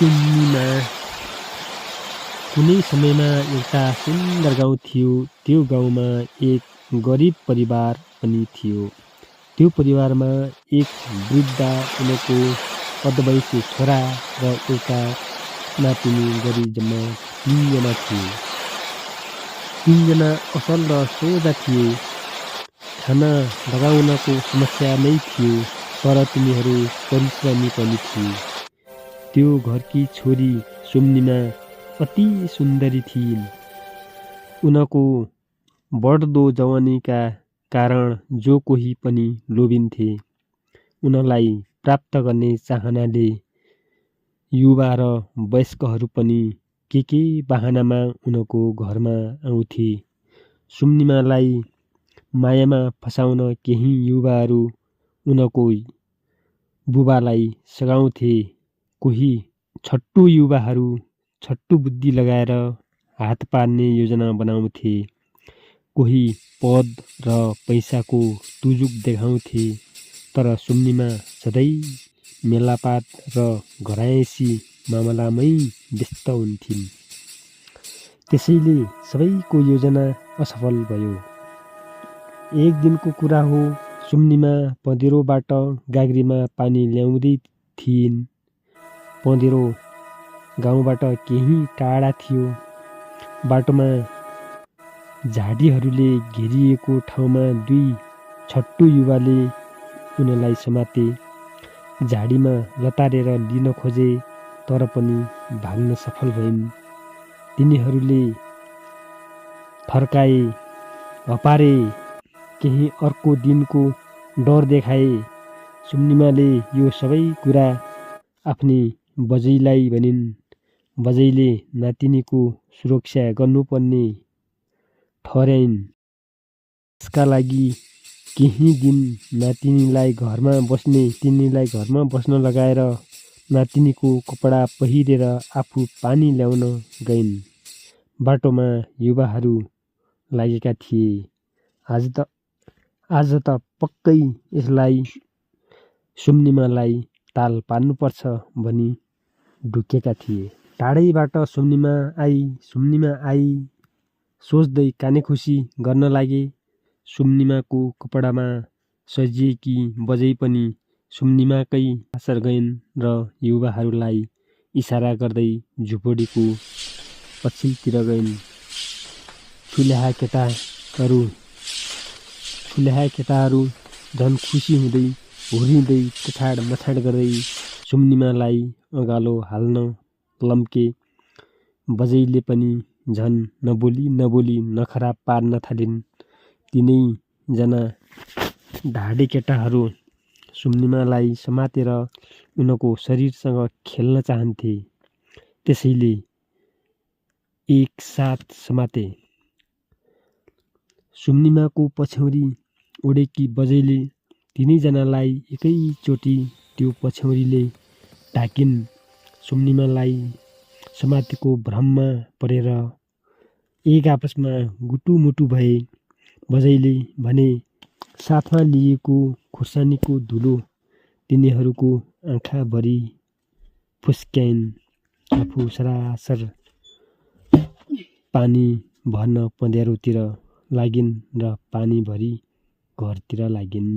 सुम्निमा कुनै समयमा एउटा सुन्दर गाउँ थियो। त्यो गाउँमा एक गरिब परिवार पनि थियो। त्यो परिवारमा एक वृद्ध, उनको अर्धवयस्क छोरा र एउटा नातिनी गरी जम्मा 3 जना थिए। 3 जना असल र सोझा थिए। खाना लगाउनको समस्या नै थियो, तर तिनीहरू परिश्रमी पनि थिए। त्यो घरकी छोरी सुम्निमा अति सुन्दरी थिइन्। उनको बढ्दो जवानीका कारण जो कोही पनि लोभिन्थे। उनलाई प्राप्त गर्ने चाहनाले युवा र वयस्कहरू पनि के बहानामा उनको घरमा आउँथे। सुम्निमालाई मायामा फसाउन केही युवाहरू उनको बुबालाई सघाउँथे। कोही छट्टु युवाहरू छट्टु बुद्धि लगाएर हात पार्ने योजना बनाउँथे। कोही पद र पैसाको तुजुक देखाउँथे। तर सुम्निमा सधैँ मेलापात र घरायसी मामलामै व्यस्त हुन्थिन्। त्यसैले सबैको योजना असफल भयो। एक दिनको कुरा हो, सुम्निमा पँधेरोबाट गाग्रीमा पानी ल्याउँदै थिइन्। पँधेरो गाउँबाट केही टाढा थियो। बाटोमा झाडीहरूले घेरिएको ठाउँमा 2 छट्टु युवाले उनलाई समाते। झाडीमा लतारेर लिन खोजे, तर पनि भाग्न सफल भइन्। तिनीहरूले फर्काए, हपारे, केही अर्को दिनको डर देखाए। सुम्निमाले यो सबै कुरा आफ्नी बजैलाई भनिन्। बजैले नातिनीको सुरक्षा गर्नुपर्ने ठहर्याइन्। त्यसका लागि केही दिन नातिनीलाई घरमा बस्न लगाएर नातिनीको कपडा पहिरेर आफू पानी ल्याउन गइन्। बाटोमा युवाहरू लागेका थिए। आज त पक्कै यसलाई सुम्निमालाई ताल पार्नुपर्छ भनी ढुकेका थिए। टाढैबाट सुम्निमा आई सोच्दै कानेखुसी गर्न लागे। सुम्निमाको कपडामा सजिएकी बजै पनि सुम्निमाकै पासर गइन् र युवाहरूलाई इसारा गर्दै झुपडीको पछिल्तिर गइन्। ठुल्याहा केटाहरू झन् खुसी हुँदै हुर्रिँदै कछाड मछाड गर्दै सुम्निमालाई अँगालो हाल्न लम्के। बजैले पनि झन् नबोली नखरा पार्न थालिन्। 3 जना ढाडे केटाहरू सुम्निमालाई समातेर उनको शरीरसँग खेल्न चाहन्थे। त्यसैले एकसाथ समाते। सुम्निमाको पछ्यौरी ओडेकी बजैले 3 जनालाई एकैचोटि त्यो पछ्यौरीले ढाकिन्। सुम्निमालाई समातेको भ्रममा परेर एक आपसमा गुटुमुटु भए। बजैले भने, साथमा लिएको खुर्सानीको धुलो तिनीहरूको आँखाभरि फुस्क्याइन्। आफू सरासर पानी भर्न पँधेरोतिर लागिन् र पानी भरी घरतिर लागिन्।